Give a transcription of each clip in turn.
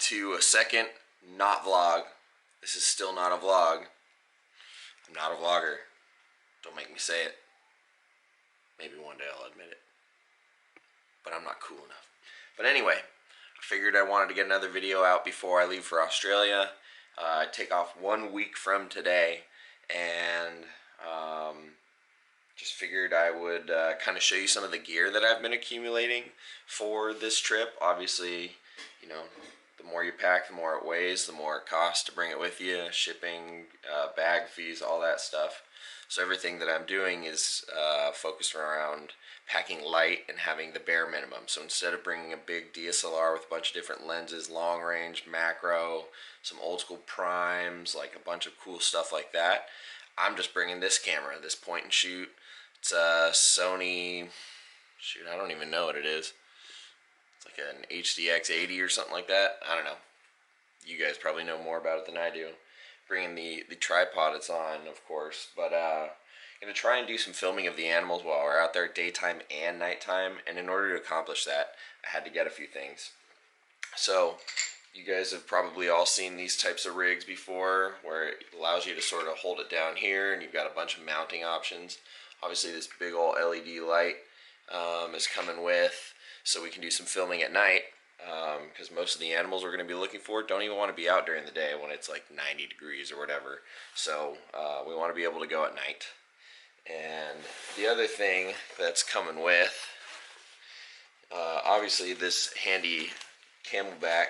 to a second not vlog. This is still not a vlog. I'm not a vlogger. Don't make me say it. Maybe one day I'll admit it. But I'm not cool enough. But anyway, I figured I wanted to get another video out before I leave for Australia. I take off 1 week from today, and just figured I would kind of show you some of the gear that I've been accumulating for this trip. Obviously, you know, the more you pack, the more it weighs, the more it costs to bring it with you, shipping, bag fees, all that stuff. So everything that I'm doing is focused around packing light and having the bare minimum. So instead of bringing a big DSLR with a bunch of different lenses, long range, macro, some old school primes, like a bunch of cool stuff like that, I'm just bringing this camera, this point and shoot. It's a Sony, shoot, I don't even know what it is. It's like an HDX 80 or something like that. I don't know. You guys probably know more about it than I do. Bringing the tripod it's on, of course, but gonna try and do some filming of the animals while we're out there, daytime and nighttime. And in order to accomplish that, I had to get a few things. So you guys have probably all seen these types of rigs before, where it allows you to sort of hold it down here, and you've got a bunch of mounting options. Obviously, this big old LED light is coming with, so we can do some filming at night. Because most of the animals we're going to be looking for don't even want to be out during the day when it's like 90 degrees or whatever. So we want to be able to go at night. And the other thing that's coming with, obviously this handy Camelback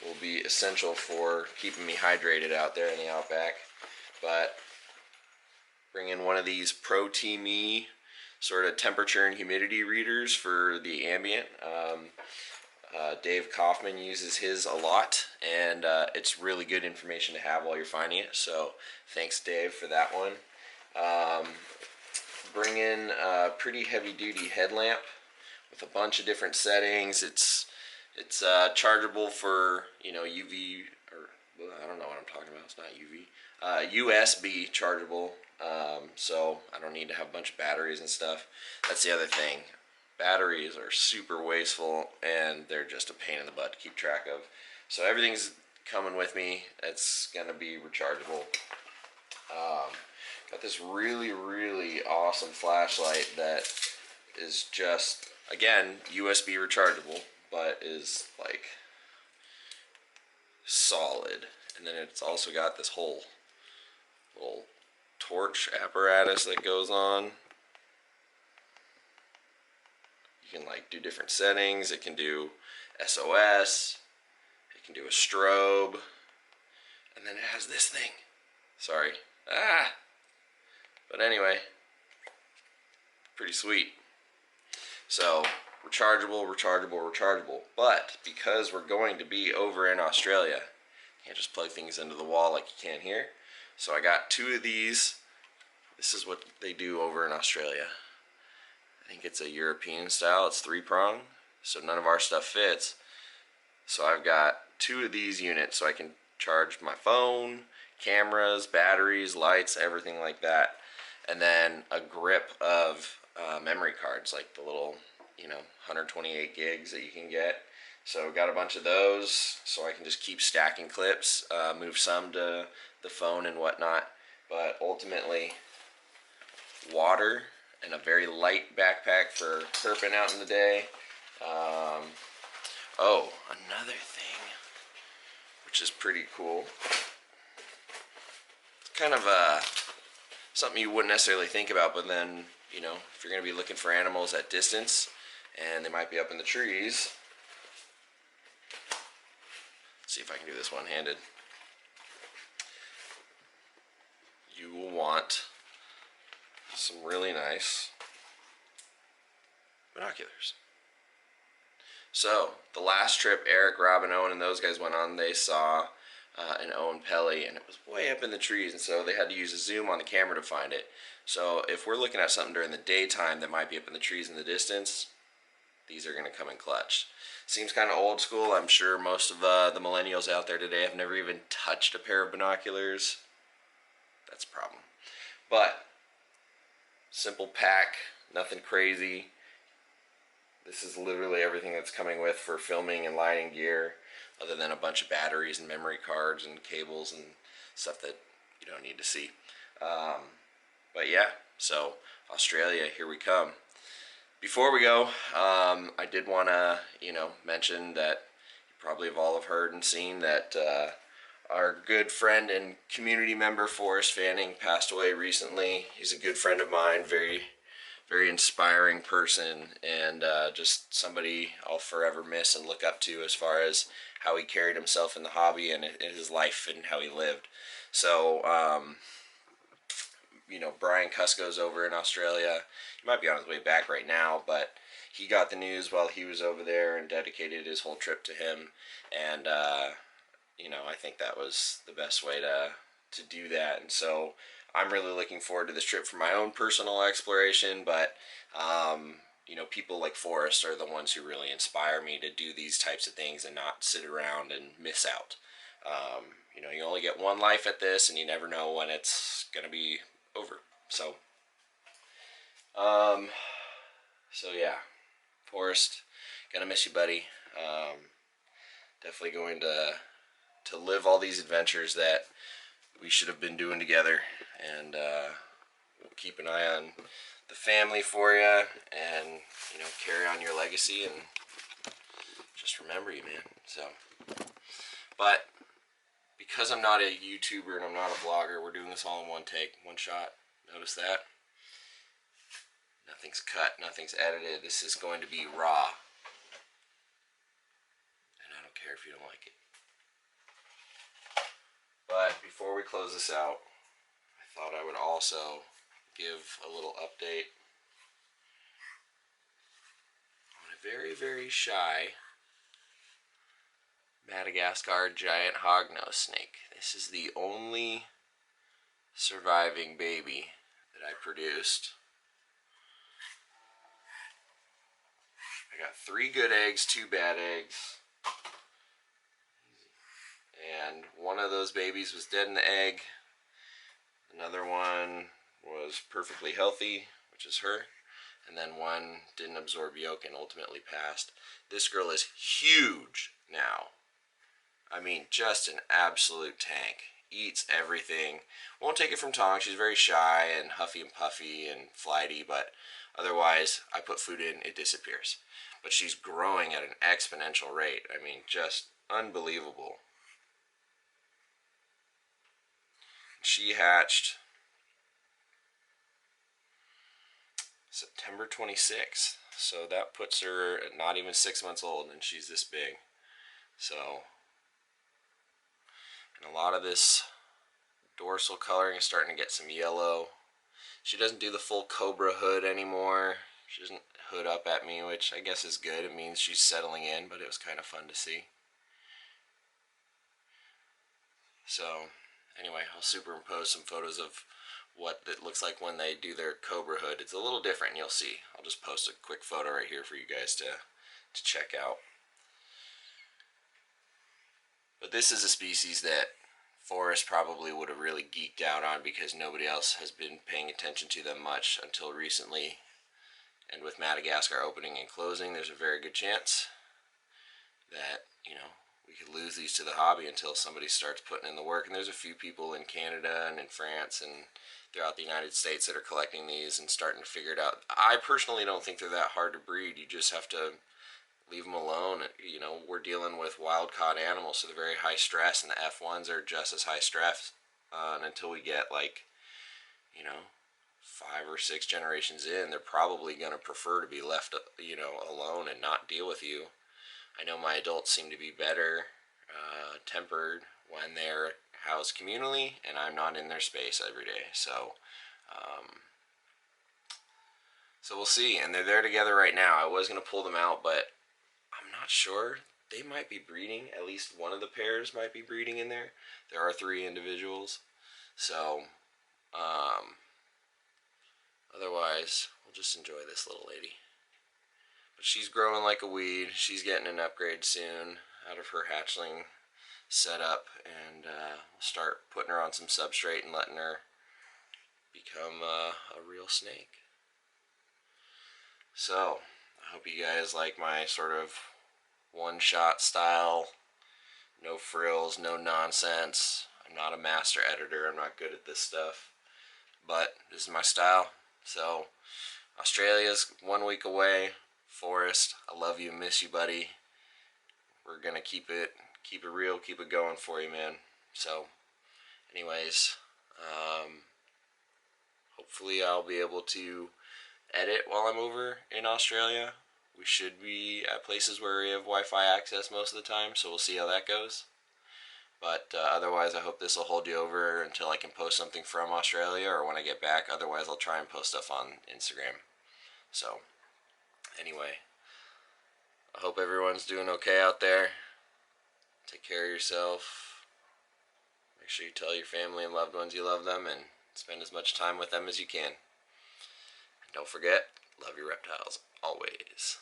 will be essential for keeping me hydrated out there in the outback. But bring in one of these Pro-Team-E sort of temperature and humidity readers for the ambient. Dave Kaufman uses his a lot, and it's really good information to have while you're finding it. So thanks, Dave, for that one. Bring in a pretty heavy-duty headlamp with a bunch of different settings. It's chargeable for, you know, UV, or well, I don't know what I'm talking about. It's not UV. USB chargeable. So I don't need to have a bunch of batteries and stuff. That's the other thing. Batteries are super wasteful, and they're just a pain in the butt to keep track of. So everything's coming with me. It's gonna be rechargeable. Got this really, really awesome flashlight that is just, again, USB rechargeable, but is like solid. And then it's also got this whole little torch apparatus that goes on. You can like do different settings. It can do SOS. It can do a strobe. And then it has this thing. Sorry. But anyway, pretty sweet. So rechargeable, rechargeable, rechargeable. But because we're going to be over in Australia, you can't just plug things into the wall like you can here. So I got two of these. This is what they do over in Australia. I think it's a European style. It's 3-prong, so none of our stuff fits. So I've got two of these units, so I can charge my phone, cameras, batteries, lights, everything like that. And then a grip of memory cards, like the little, you know, 128 gigs that you can get. So got a bunch of those, so I can just keep stacking clips, move some to the phone and whatnot. But ultimately, water and a very light backpack for herping out in the day. Oh, another thing, which is pretty cool. It's kind of something you wouldn't necessarily think about, but then, you know, if you're going to be looking for animals at distance, and they might be up in the trees. Let's see if I can do this one-handed. You will want some really nice binoculars. So the last trip Eric, Robin, Owen, and those guys went on, they saw an Owen Pelly, and it was way up in the trees, and so they had to use a zoom on the camera to find it. So if we're looking at something during the daytime that might be up in the trees in the distance, these are going to come in clutch. Seems kind of old school. I'm sure most of the millennials out there today have never even touched a pair of binoculars. That's a problem. But simple pack, nothing crazy. This is literally everything that's coming with for filming and lighting gear. other than a bunch of batteries and memory cards and cables and stuff that you don't need to see. But yeah, so Australia, here we come. Before we go, I did want to, mention that you probably have all have heard and seen that our good friend and community member Forrest Fanning passed away recently. He's a good friend of mine, very, very inspiring person, and just somebody I'll forever miss and look up to as far as how he carried himself in the hobby and in his life and how he lived. So, Brian Cusco's over in Australia. He might be on his way back right now, but he got the news while he was over there and dedicated his whole trip to him. And, I think that was the best way to do that. And so I'm really looking forward to this trip for my own personal exploration, but, people like Forrest are the ones who really inspire me to do these types of things and not sit around and miss out. You only get one life at this, and you never know when it's going to be over. So yeah, Forrest, gonna miss you, buddy. Definitely going to live all these adventures that we should have been doing together, and we'll keep an eye on the family for you, and carry on your legacy, and just remember you, man. So, but because I'm not a YouTuber and I'm not a vlogger, we're doing this all in one take, one shot. Notice that? Nothing's cut, nothing's edited. This is going to be raw. And I don't care if you don't like it. But before we close this out, I thought I would also give a little update on a very, very shy Madagascar Giant Hognose snake. This is the only surviving baby that I produced. I got 3 good eggs, 2 bad eggs, and one of those babies was dead in the egg. Another one was perfectly healthy, which is her, and then one didn't absorb yolk and ultimately passed. This girl is huge now. I mean, just an absolute tank. Eats everything. Won't take it from Tong. She's very shy and huffy and puffy and flighty, but otherwise, I put food in, it disappears. But she's growing at an exponential rate. I mean, just unbelievable. She hatched September 26th. So that puts her at not even 6 months old, and she's this big. So, and a lot of this dorsal coloring is starting to get some yellow. She doesn't do the full cobra hood anymore. She doesn't hood up at me, which I guess is good. It means she's settling in, but it was kind of fun to see. So, anyway, I'll superimpose some photos of what it looks like when they do their cobra hood. It's a little different, you'll see. I'll just post a quick photo right here for you guys to check out. But this is a species that Forrest probably would have really geeked out on because nobody else has been paying attention to them much until recently. And with Madagascar opening and closing, there's a very good chance that, we could lose these to the hobby until somebody starts putting in the work. And there's a few people in Canada and in France and throughout the United States that are collecting these and starting to figure it out. I personally don't think they're that hard to breed. You just have to leave them alone. We're dealing with wild-caught animals, so they're very high stress, and the F1s are just as high stress. And until we get, 5 or 6 generations in, they're probably going to prefer to be left, alone and not deal with you. I know my adults seem to be better tempered when they're housed communally, and I'm not in their space every day. So we'll see. And they're there together right now. I was going to pull them out, but I'm not sure. They might be breeding. At least one of the pairs might be breeding in there. There are 3 individuals. So, otherwise, we'll just enjoy this little lady. But she's growing like a weed. She's getting an upgrade soon out of her hatchling setup, and we'll start putting her on some substrate and letting her become a real snake. So, I hope you guys like my sort of one-shot style No frills, no nonsense. I'm not a master editor. I'm not good at this stuff. But this is my style. So, Australia's 1 week away. Forrest, I love you, miss you, buddy. We're gonna keep it real, keep it going for you, man. So, anyways, hopefully I'll be able to edit while I'm over in Australia. We should be at places where we have Wi-Fi access most of the time, so we'll see how that goes. But otherwise, I hope this will hold you over until I can post something from Australia or when I get back. Otherwise, I'll try and post stuff on Instagram. So, anyway, I hope everyone's doing okay out there. Take care of yourself. Make sure you tell your family and loved ones you love them and spend as much time with them as you can. And don't forget, love your reptiles always.